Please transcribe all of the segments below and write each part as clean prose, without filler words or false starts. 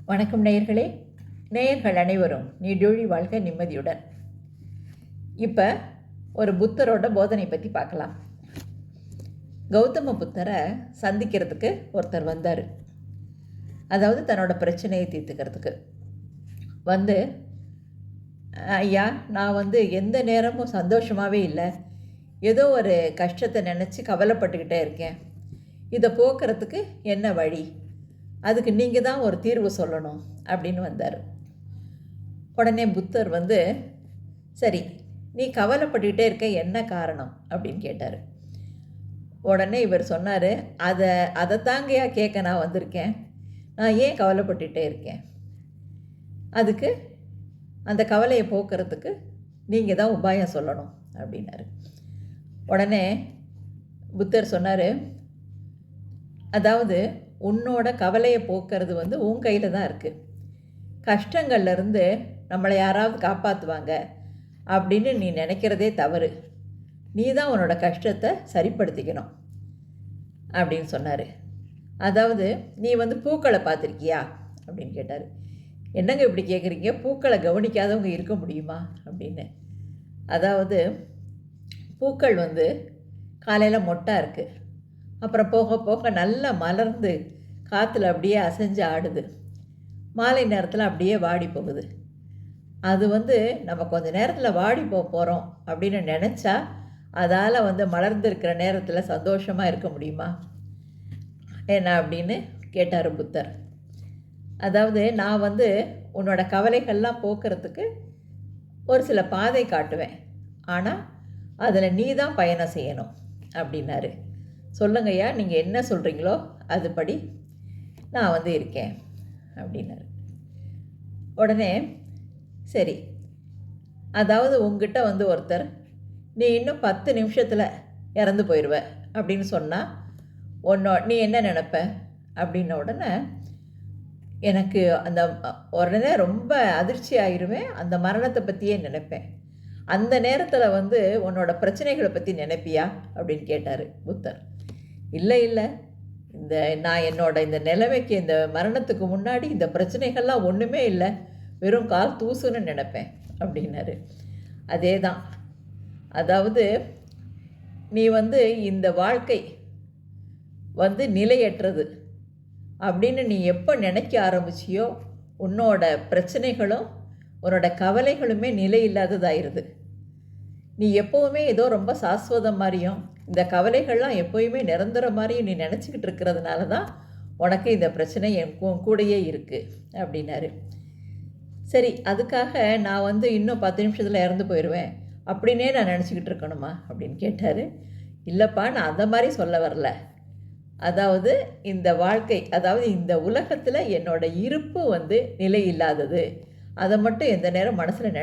வணக்கம் நேயர்களே. நேயர்கள் அனைவரும் நீடூழி வாழ்க நிம்மதியுடன். இப்போ ஒரு புத்தரோட போதனை பற்றி பார்க்கலாம். கௌதம புத்தரை சந்திக்கிறதுக்கு ஒருத்தர் வந்தார். அதாவது தன்னோட பிரச்சனையை தீர்த்துக்கிறதுக்கு வந்து, ஐயா, நான் எந்த நேரமும் சந்தோஷமாகவே இல்லை, ஏதோ ஒரு கஷ்டத்தை நினச்சி கவலைப்பட்டுக்கிட்டே இருக்கேன். இதை போக்குறதுக்கு என்ன வழி? அதுக்கு நீங்கள் தான் ஒரு தீர்வு சொல்லணும் அப்படின்னு வந்தார். உடனே புத்தர் சரி, நீ கவலைப்பட்டுக்கிட்டே இருக்க, என்ன காரணம் அப்படின்னு கேட்டார். உடனே இவர் சொன்னார், அதைத்தாங்கயா கேட்க நான் வந்திருக்கேன். நான் ஏன் கவலைப்பட்டுகிட்டே இருக்கேன்? அதுக்கு அந்த கவலையை போக்குறதுக்கு நீங்கள் தான் உபாயம் சொல்லணும் அப்படின்னாரு. உடனே புத்தர் சொன்னார், அதாவது உன்னோட கவலையை போக்குறது உன் கையில் தான் இருக்குது. கஷ்டங்கள்லேருந்து நம்மளை யாராவது காப்பாற்றுவாங்க அப்படின்னு நீ நினைக்கிறதே தவறு. நீ தான் உன்னோட கஷ்டத்தை சரிப்படுத்திக்கணும் அப்படின்னு சொன்னார். அதாவது நீ பூக்களை பார்த்துருக்கியா அப்படின்னு கேட்டார். என்னங்க இப்படி கேட்குறீங்க? பூக்களை கவனிக்காதவங்க இருக்க முடியுமா அப்படின்னு. அதாவது பூக்கள் காலையில் மொட்டாக இருக்குது, அப்புறம் போக போக நல்லா மலர்ந்து காற்றுல அப்படியே அசைஞ்சு ஆடுது, மாலை நேரத்தில் அப்படியே வாடி போகுது. அது நம்ம கொஞ்சம் நேரத்தில் வாடி போகிறோம் அப்படின்னு நினச்சா அதால் மலர்ந்துருக்கிற நேரத்தில் சந்தோஷமாக இருக்க முடியுமா என்ன அப்படின்னு கேட்டார் புத்தர். அதாவது நான் உன்னோட கவலைகள்லாம் போக்குறதுக்கு ஒரு சில பாதை காட்டுவேன், ஆனால் அதில் நீ தான் பயணம் செய்யணும் அப்படின்னாரு. சொல்லுங்கய்யா, நீங்கள் என்ன சொல்கிறீங்களோ அதுபடி நான் இருக்கேன் அப்படின்னாரு. உடனே சரி, அதாவது உங்ககிட்ட ஒருத்தர் நீ இன்னும் 10 நிமிஷத்தில் இறந்து போயிடுவ அப்படின்னு சொன்னால் நீ என்ன நினைப்ப அப்படின்ன உடனே எனக்கு உடனே ரொம்ப அதிர்ச்சி ஆகிருவேன். அந்த மரணத்தை பற்றியே நினைப்பேன். அந்த நேரத்தில் உன்னோட பிரச்சனைகளை பற்றி நினைப்பியா அப்படின்னு கேட்டார் புத்தர். இல்லை, நான் என்னோட இந்த நிலைமைக்கு, இந்த மரணத்துக்கு முன்னாடி இந்த பிரச்சனைகள்லாம் ஒன்றுமே இல்லை, வெறும் கால் தூசுன்னு நினைப்பேன் அப்படின்னாரு. அதே தான், அதாவது நீ இந்த வாழ்க்கை நிலையற்றது அப்படின்னு நீ எப்போ நினைக்க ஆரம்பிச்சியோ உன்னோட பிரச்சனைகளும் உன்னோட கவலைகளுமே நிலை இல்லாததாயிருது. நீ எப்போவுமே ஏதோ ரொம்ப சாஸ்வதம் மாதிரியும் இந்த கவலைகள்லாம் எப்போயுமே நிரந்தர மாதிரியும் நீ நினச்சிக்கிட்டு இருக்கிறதுனால தான் உனக்கு இந்த பிரச்சனை என் கூடையே இருக்குது அப்படின்னாரு. சரி, அதுக்காக நான் இன்னும் 10 நிமிஷத்தில் இறந்து போயிடுவேன் அப்படின்னே நான் நினச்சிக்கிட்டு இருக்கணுமா அப்படின்னு கேட்டார். இல்லைப்பா, நான் அந்த மாதிரி சொல்ல வரல. அதாவது இந்த வாழ்க்கை, அதாவது இந்த உலகத்தில் என்னோட இருப்பு நிலை இல்லாதது, அதை மட்டும் எந்த நேரம் மனசில்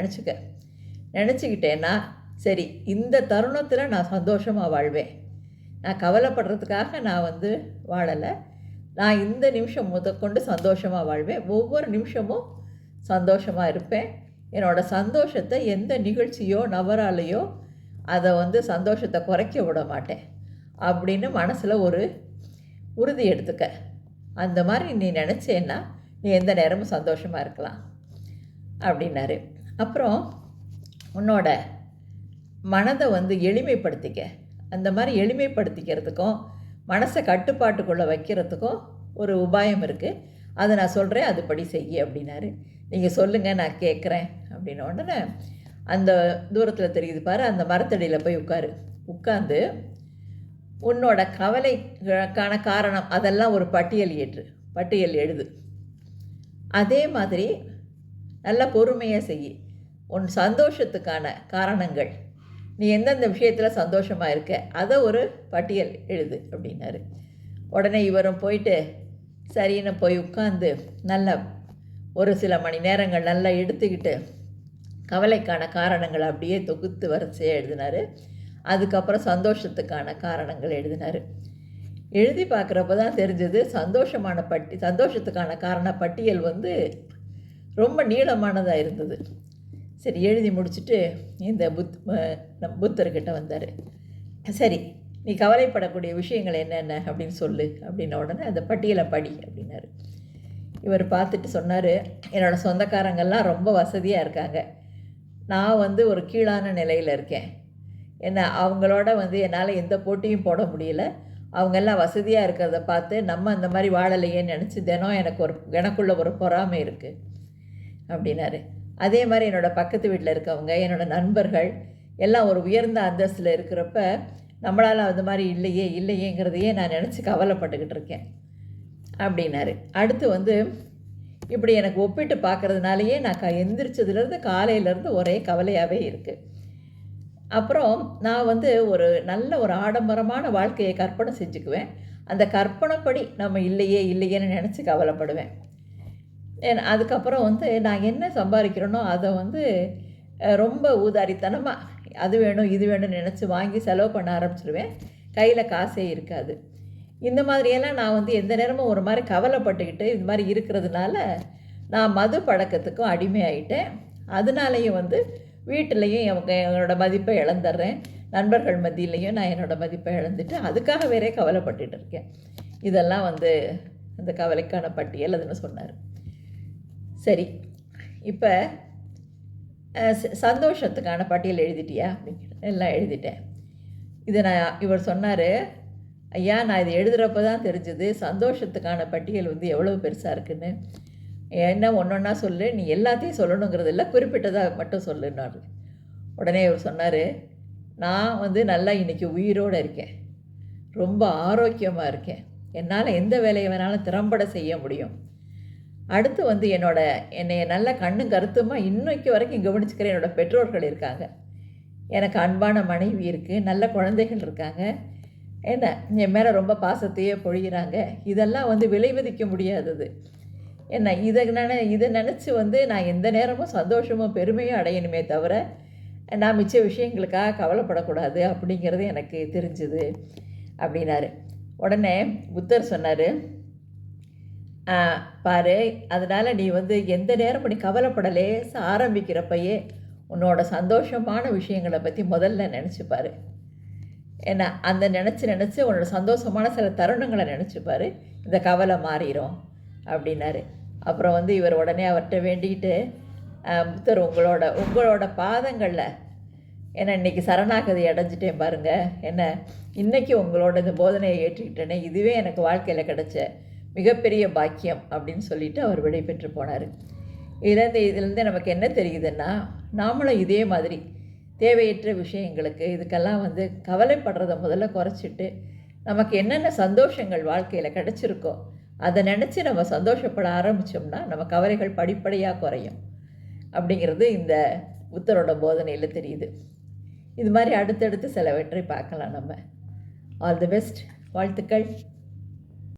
நினச்சிக்கிட்டேன்னா சரி, இந்த தருணத்தில் நான் சந்தோஷமாக வாழ்வேன். நான் கவலைப்படுறதுக்காக நான் வாழலை. நான் இந்த நிமிஷம் முதற்கொண்டு சந்தோஷமாக வாழ்வேன். ஒவ்வொரு நிமிஷமும் சந்தோஷமாக இருப்பேன். என்னோடய சந்தோஷத்தை எந்த நிகழ்ச்சியோ நபராலையோ அதை சந்தோஷத்தை குறைக்க விட மாட்டேன் அப்படின்னு மனசில் ஒரு உறுதி எடுத்துக்க. அந்த மாதிரி நீ நினச்சேன்னா நீ எந்த நேரமும் சந்தோஷமாக இருக்கலாம் அப்படின்னாரு. அப்புறம் உன்னோட மனதை எளிமைப்படுத்திக்க. அந்த மாதிரி எளிமைப்படுத்திக்கிறதுக்கும் மனசை கட்டுப்பாட்டுக்குள்ளே வைக்கிறதுக்கும் ஒரு உபாயம் இருக்குது. அதை நான் சொல்கிறேன், அதுபடி செய்ய அப்படின்னாரு. நீங்கள் சொல்லுங்கள், நான் கேட்குறேன் அப்படின்ன உடனே அந்த தூரத்தில் தெரியுது பாரு, அந்த மரத்தடியில் போய் உட்காந்து உன்னோட கவலைக்கான காரணம் அதெல்லாம் ஒரு பட்டியல் எழுது. அதே மாதிரி நல்ல பொறுமையாக செய். உன் சந்தோஷத்துக்கான காரணங்கள், நீ எந்தெந்த விஷயத்தில் சந்தோஷமாக இருக்க அதை ஒரு பட்டியல் எழுது அப்படின்னாரு. உடனே இவரும் போயிட்டு சரின்னு போய் உட்காந்து நல்லா ஒரு சில மணி நேரங்கள் நல்லா எடுத்துக்கிட்டு கவலைக்கான காரணங்களை அப்படியே தொகுத்து வரிசையாக எழுதினார். அதுக்கப்புறம் சந்தோஷத்துக்கான காரணங்கள் எழுதினார். எழுதி பார்க்குறப்ப தான் தெரிஞ்சது, சந்தோஷத்துக்கான காரண பட்டியல் ரொம்ப நீளமானதாக இருந்தது. சரி, எழுதி முடிச்சுட்டு இந்த புத்தர்கிட்ட வந்தார். சரி, நீ கவலைப்படக்கூடிய விஷயங்கள் என்னென்ன அப்படின்னு சொல்லு அப்படின்ன உடனே அந்த பட்டியலை படி அப்படின்னாரு. இவர் பார்த்துட்டு சொன்னார், என்னோடய சொந்தக்காரங்கள்லாம் ரொம்ப வசதியாக இருக்காங்க, நான் வந்து ஒரு கீழான நிலையில் இருக்கேன். என்ன அவங்களோட வந்து என்னால் எந்த போட்டியும் போட முடியல. அவங்கெல்லாம் வசதியாக இருக்கிறத பார்த்து நம்ம அந்த மாதிரி வாழலையேன்னு நினச்சி தினம் எனக்குள்ள ஒரு பொறாமை இருக்குது அப்படின்னாரு. அதே மாதிரி என்னோடய பக்கத்து வீட்டில் இருக்கவங்க, என்னோடய நண்பர்கள் எல்லாம் ஒரு உயர்ந்த அந்தஸ்தில் இருக்கிறப்ப நம்மளால் அது மாதிரி இல்லையேங்கிறதையே நான் நினச்சி கவலைப்பட்டுக்கிட்டு இருக்கேன் அப்படின்னாரு. அடுத்து வந்து இப்படி எனக்கு ஒப்பிட்டு பார்க்குறதுனாலையே நான் எந்திரிச்சதுலேருந்து காலையிலேருந்து ஒரே கவலையாகவே இருக்குது. அப்புறம் நான் வந்து ஒரு ஆடம்பரமான வாழ்க்கையை கற்பனை செஞ்சுக்குவேன். அந்த கற்பனைப்படி நம்ம இல்லையேன்னு நினச்சி கவலைப்படுவேன். அதுக்கப்புறம் வந்து நான் என்ன சம்பாதிக்கிறேனோ அதை வந்து ரொம்ப ஊதாரித்தனமாக அது வேணும் இது வேணும்னு நினச்சி வாங்கி செலவு பண்ண ஆரம்பிச்சிடுவேன். கையில் காசே இருக்காது. இந்த மாதிரியெல்லாம் நான் வந்து எந்த நேரமும் ஒரு மாதிரி கவலைப்பட்டுக்கிட்டு இது மாதிரி இருக்கிறதுனால நான் மது பழக்கத்துக்கும் அடிமையாயிட்டேன். அதனாலேயும் வந்து வீட்டிலையும் என்னோடய மதிப்பை இழந்துடுறேன், நண்பர்கள் மத்தியிலையும் நான் என்னோடய மதிப்பை இழந்துட்டு அதுக்காக வேறே கவலைப்பட்டுட்டு இருக்கேன். இதெல்லாம் வந்து அந்த கவலைக்கான பட்டியல் அதுன்னு சொன்னார். சரி, இப்போ சந்தோஷத்துக்கான பட்டியல் எழுதிட்டியா அப்படிங்கிற எல்லாம் எழுதிட்டேன். இவர் சொன்னார், ஐயா நான் இதை எழுதுகிறப்ப தான் தெரிஞ்சுது சந்தோஷத்துக்கான பட்டியல் வந்து எவ்வளோ பெருசாக இருக்குன்னு. என்ன ஒன்றா சொல்லு, நீ எல்லாத்தையும் சொல்லணுங்கிறது இல்லை, குறிப்பிட்டதாக மட்டும் சொல்லுன்னாரு. உடனே இவர் சொன்னார், நான் வந்து நல்லா இன்றைக்கி உயிரோடு இருக்கேன், ரொம்ப ஆரோக்கியமாக இருக்கேன், என்னால் எந்த வேலையை வேணாலும் திறம்பட செய்ய முடியும். அடுத்து வந்து என்னைய நல்ல கண்ணும் கருத்துமாக இன்னைக்கு வரைக்கும் கவனிச்சுக்கிற என்னோடய பெற்றோர்கள் இருக்காங்க, எனக்கு அன்பான மனைவி இருக்குது, நல்ல குழந்தைகள் இருக்காங்க, என்ன என் மேலே ரொம்ப பாசத்தையே பொழிகிறாங்க. இதெல்லாம் வந்து விலை மதிக்க முடியாதது. என்ன இதை நினச்சி வந்து நான் எந்த நேரமும் சந்தோஷமும் பெருமையும் அடையணுமே தவிர நான் மிச்ச விஷயங்களுக்காக கவலைப்படக்கூடாது அப்படிங்கிறது எனக்கு தெரிஞ்சுது அப்படின்னாரு. உடனே புத்தர் சொன்னார், பாரு, அதனால் நீ வந்து எந்த நேரமும் நீ கவலைப்படலே ஆரம்பிக்கிறப்பயே உன்னோட சந்தோஷமான விஷயங்களை பற்றி முதல்ல நினச்சிப்பார். ஏன்னா அந்த நினச்சி உன்னோட சந்தோஷமான சில தருணங்களை நினச்சிப்பார், இந்த கவலை மாறிடும் அப்படின்னாரு. அப்புறம் வந்து இவர் உடனே அவர்கிட்ட வேண்டிக்கிட்டு, புத்தர் உங்களோட பாதங்களில் ஏன்னா இன்றைக்கி சரணாகதி அடைஞ்சிட்டேன் பாருங்கள், என்ன இன்றைக்கி உங்களோட இந்த போதனையை ஏற்றுக்கிட்டேனே, இதுவே எனக்கு வாழ்க்கையில் கிடைச்ச மிகப்பெரிய பாக்கியம் அப்படின்னு சொல்லிவிட்டு அவர் விடை பெற்று போனார். இதுலேருந்து நமக்கு என்ன தெரியுதுன்னா, நாமளும் இதே மாதிரி தேவையற்ற விஷயங்களுக்கு இதுக்கெல்லாம் வந்து கவலைப்படுறத முதல்ல குறைச்சிட்டு நமக்கு என்னென்ன சந்தோஷங்கள் வாழ்க்கையில் கிடச்சிருக்கோ அதை நினச்சி நம்ம சந்தோஷப்பட ஆரம்பித்தோம்னா நம்ம கவலைகள் படிப்படியாக குறையும் அப்படிங்கிறது இந்த புத்தரோட போதனையில் தெரியுது. இது மாதிரி அடுத்தடுத்து சிலவற்றை பார்க்கலாம் நம்ம. ஆல் தி பெஸ்ட், வாழ்த்துக்கள்.